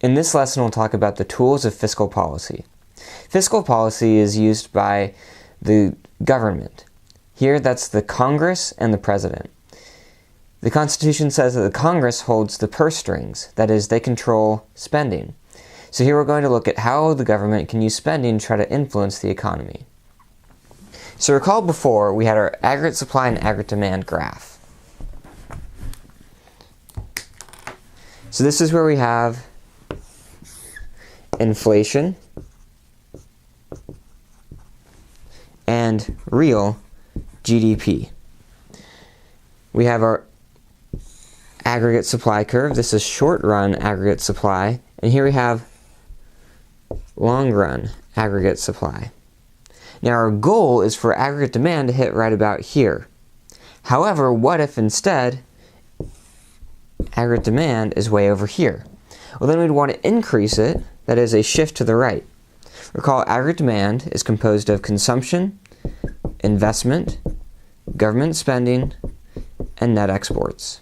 In this lesson, we'll talk about the tools of fiscal policy. Fiscal policy is used by the government. Here, that's the Congress and the President. The Constitution says that the Congress holds the purse strings, that is, they control spending. So here we're going to look at how the government can use spending to try to influence the economy. So recall before, we had our aggregate supply and aggregate demand graph. So this is where we have inflation and real GDP. We have our aggregate supply curve. This is short-run aggregate supply. And here we have long-run aggregate supply. Now our goal is for aggregate demand to hit right about here. However, what if instead aggregate demand is way over here? Well, then we'd want to increase it, that is a shift to the right. Recall aggregate demand is composed of consumption, investment, government spending, and net exports.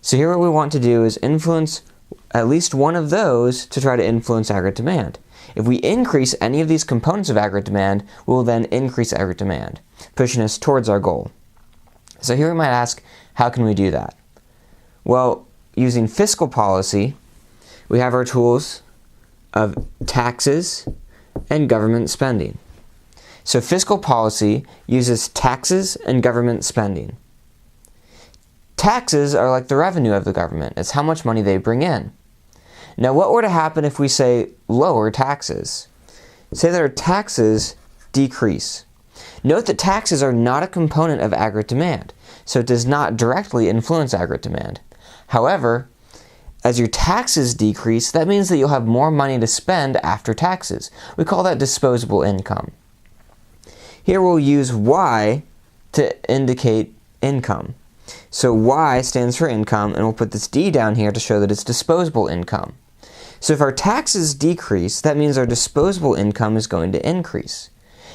So here what we want to do is influence at least one of those to try to influence aggregate demand. If we increase any of these components of aggregate demand, we will then increase aggregate demand, pushing us towards our goal. So here we might ask, how can we do that? Well, using fiscal policy, we have our tools of taxes and government spending. So fiscal policy uses taxes and government spending. Taxes are like the revenue of the government. It's how much money they bring in. Now, what were to happen if we say lower taxes? Say that our taxes decrease. Note that taxes are not a component of aggregate demand, so it does not directly influence aggregate demand. However, as your taxes decrease, that means that you'll have more money to spend after taxes. We call that disposable income. Here we'll use Y to indicate income. So Y stands for income, and we'll put this D down here to show that it's disposable income. So if our taxes decrease, that means our disposable income is going to increase.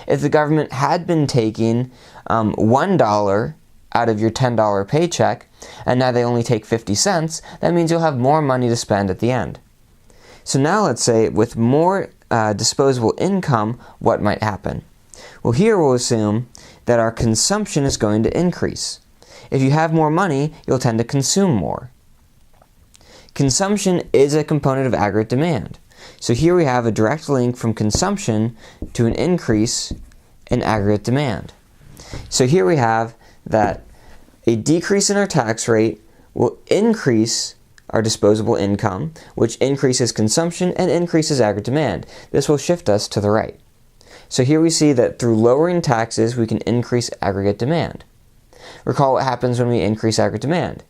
If the government had been taking $1 out of your $10 paycheck, and now they only take 50 cents, that means you'll have more money to spend at the end. So now let's say with more disposable income, what might happen? Well, here we'll assume that our consumption is going to increase. If you have more money, you'll tend to consume more. Consumption is a component of aggregate demand. So here we have a direct link from consumption to an increase in aggregate demand. So here we have that a decrease in our tax rate will increase our disposable income, which increases consumption and increases aggregate demand. This will shift us to the right. So here we see that through lowering taxes, we can increase aggregate demand. Recall what happens when we increase aggregate demand.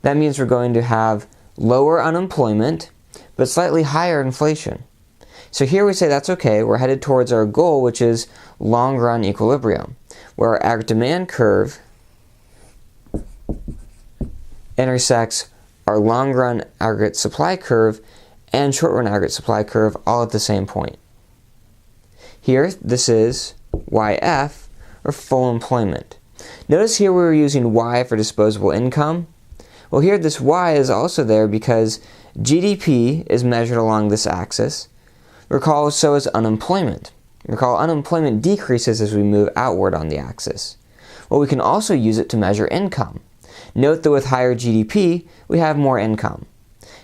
That means we're going to have lower unemployment, but slightly higher inflation. So here we say that's okay, we're headed towards our goal, which is long-run equilibrium, where our aggregate demand curve intersects our long-run aggregate supply curve and short-run aggregate supply curve all at the same point. Here, this is YF, or full employment. Notice here we were using Y for disposable income. Well, here this Y is also there because GDP is measured along this axis. Recall, so is unemployment. Recall, unemployment decreases as we move outward on the axis. Well, we can also use it to measure income. Note that with higher GDP, we have more income.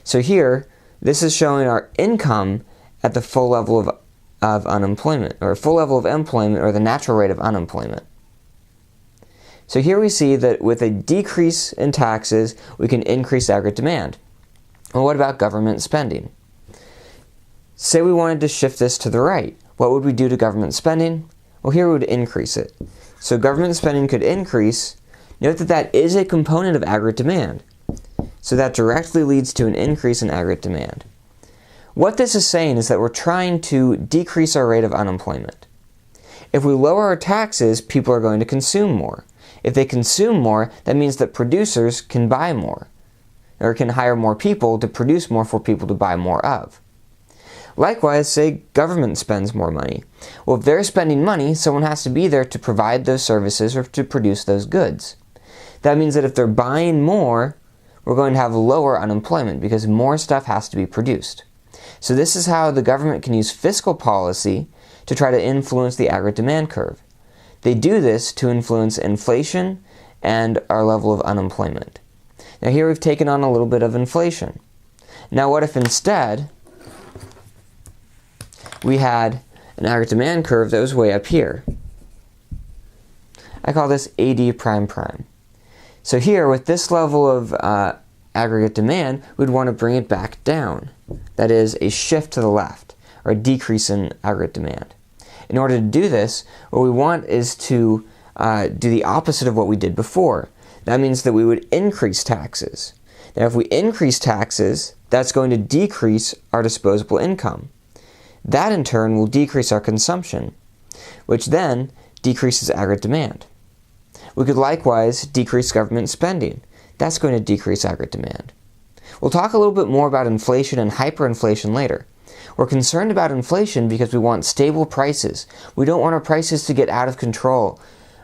So here, this is showing our income at the full level of unemployment, or full level of employment, or the natural rate of unemployment. So here we see that with a decrease in taxes, we can increase aggregate demand. Well, what about government spending? Say we wanted to shift this to the right. What would we do to government spending? Well, here we would increase it. So government spending could increase. Note that that is a component of aggregate demand. So that directly leads to an increase in aggregate demand. What this is saying is that we're trying to decrease our rate of unemployment. If we lower our taxes, people are going to consume more. If they consume more, that means that producers can buy more, or can hire more people to produce more for people to buy more of. Likewise, say government spends more money. Well, if they're spending money, someone has to be there to provide those services or to produce those goods. That means that if they're buying more, we're going to have lower unemployment because more stuff has to be produced. So this is how the government can use fiscal policy to try to influence the aggregate demand curve. They do this to influence inflation and our level of unemployment. Now here we've taken on a little bit of inflation. Now what if instead we had an aggregate demand curve that was way up here? I call this AD prime prime. So here, with this level of aggregate demand, we'd want to bring it back down. That is, a shift to the left, or a decrease in aggregate demand. In order to do this, what we want is to do the opposite of what we did before. That means that we would increase taxes. Now, if we increase taxes, that's going to decrease our disposable income. That, in turn, will decrease our consumption, which then decreases aggregate demand. We could likewise decrease government spending. That's going to decrease aggregate demand. We'll talk a little bit more about inflation and hyperinflation later. We're concerned about inflation because we want stable prices. We don't want our prices to get out of control.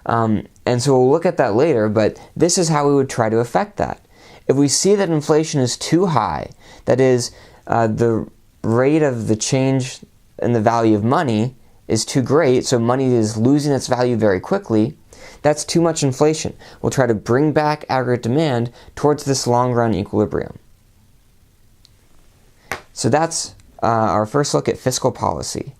And so we'll look at that later, but this is how we would try to affect that. If we see that inflation is too high, that is, the rate of the change in the value of money is too great, so money is losing its value very quickly, that's too much inflation. We'll try to bring back aggregate demand towards this long-run equilibrium. So that's our first look at fiscal policy.